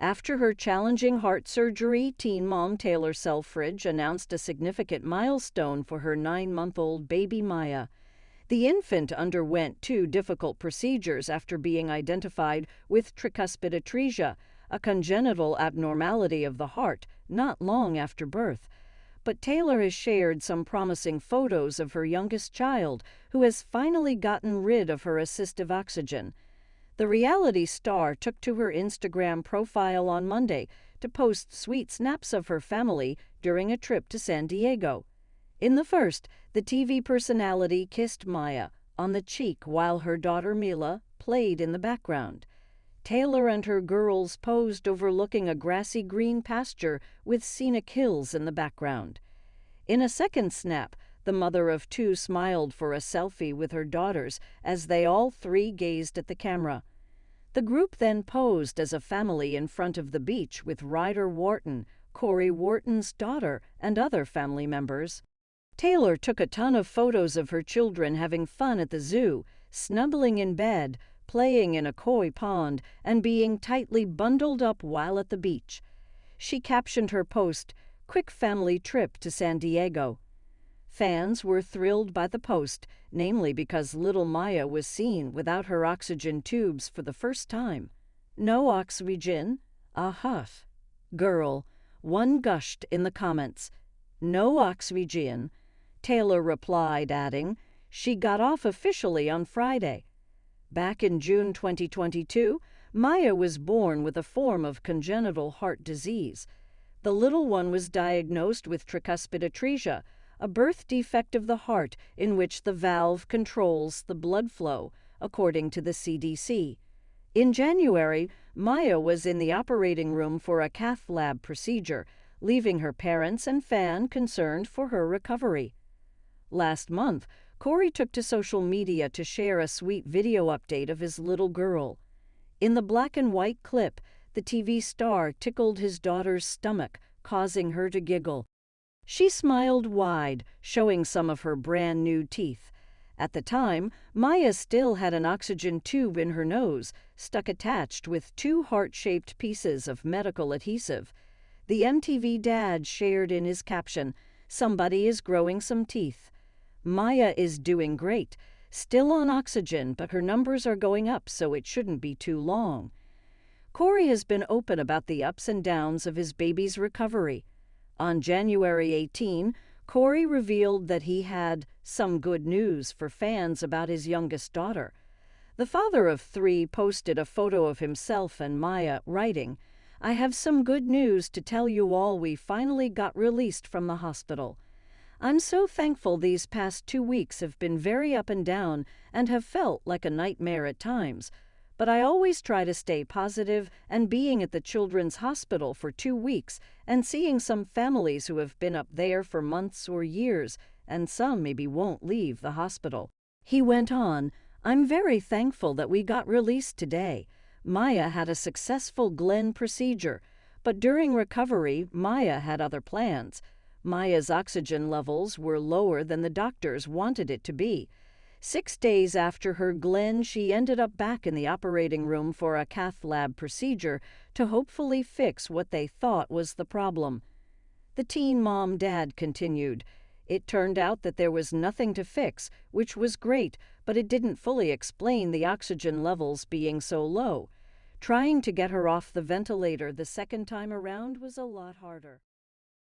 After her challenging heart surgery, teen mom Taylor Selfridge announced a significant milestone for her 9-month-old baby Maya. The infant underwent 2 difficult procedures after being identified with tricuspid atresia, a congenital abnormality of the heart, not long after birth. But Taylor has shared some promising photos of her youngest child, who has finally gotten rid of her assistive oxygen. The reality star took to her Instagram profile on Monday to post sweet snaps of her family during a trip to San Diego. In the first, the TV personality kissed Maya on the cheek while her daughter Mila played in the background. Taylor and her girls posed overlooking a grassy green pasture with scenic hills in the background. In a second snap, the mother of 2 smiled for a selfie with her daughters as they all 3 gazed at the camera. The group then posed as a family in front of the beach with Ryder Wharton, Corey Wharton's daughter, and other family members. Taylor took a ton of photos of her children having fun at the zoo, snuggling in bed, playing in a koi pond, and being tightly bundled up while at the beach. She captioned her post, "Quick family trip to San Diego." Fans were thrilled by the post, namely because little Maya was seen without her oxygen tubes for the first time. "No oxygen? A huff. Girl," one gushed in the comments. "No oxygen." Taylor replied, adding, "She got off officially on Friday." Back in June 2022, Maya was born with a form of congenital heart disease. The little one was diagnosed with tricuspid atresia, a birth defect of the heart in which the valve controls the blood flow, according to the CDC. In January, Maya was in the operating room for a cath lab procedure, leaving her parents and fan concerned for her recovery. Last month, Corey took to social media to share a sweet video update of his little girl. In the black and white clip, the TV star tickled his daughter's stomach, causing her to giggle. She smiled wide, showing some of her brand new teeth. At the time, Maya still had an oxygen tube in her nose, stuck attached with 2 heart-shaped pieces of medical adhesive. The MTV dad shared in his caption, "Somebody is growing some teeth." Maya is doing great, still on oxygen, but her numbers are going up, so it shouldn't be too long. Corey has been open about the ups and downs of his baby's recovery. On January 18, Corey revealed that he had some good news for fans about his youngest daughter. The father of 3 posted a photo of himself and Maya, writing, "I have some good news to tell you all. We finally got released from the hospital. I'm so thankful. These past 2 weeks have been very up and down and have felt like a nightmare at times. But I always try to stay positive, and being at the Children's Hospital for 2 weeks and seeing some families who have been up there for months or years, and some maybe won't leave the hospital." He went on, "I'm very thankful that we got released today. Maya had a successful Glenn procedure, but during recovery, Maya had other plans. Maya's oxygen levels were lower than the doctors wanted it to be. 6 days after her Glenn, she ended up back in the operating room for a cath lab procedure to hopefully fix what they thought was the problem." The teen mom dad continued, "It turned out that there was nothing to fix, which was great, but it didn't fully explain the oxygen levels being so low. Trying to get her off the ventilator the second time around was a lot harder."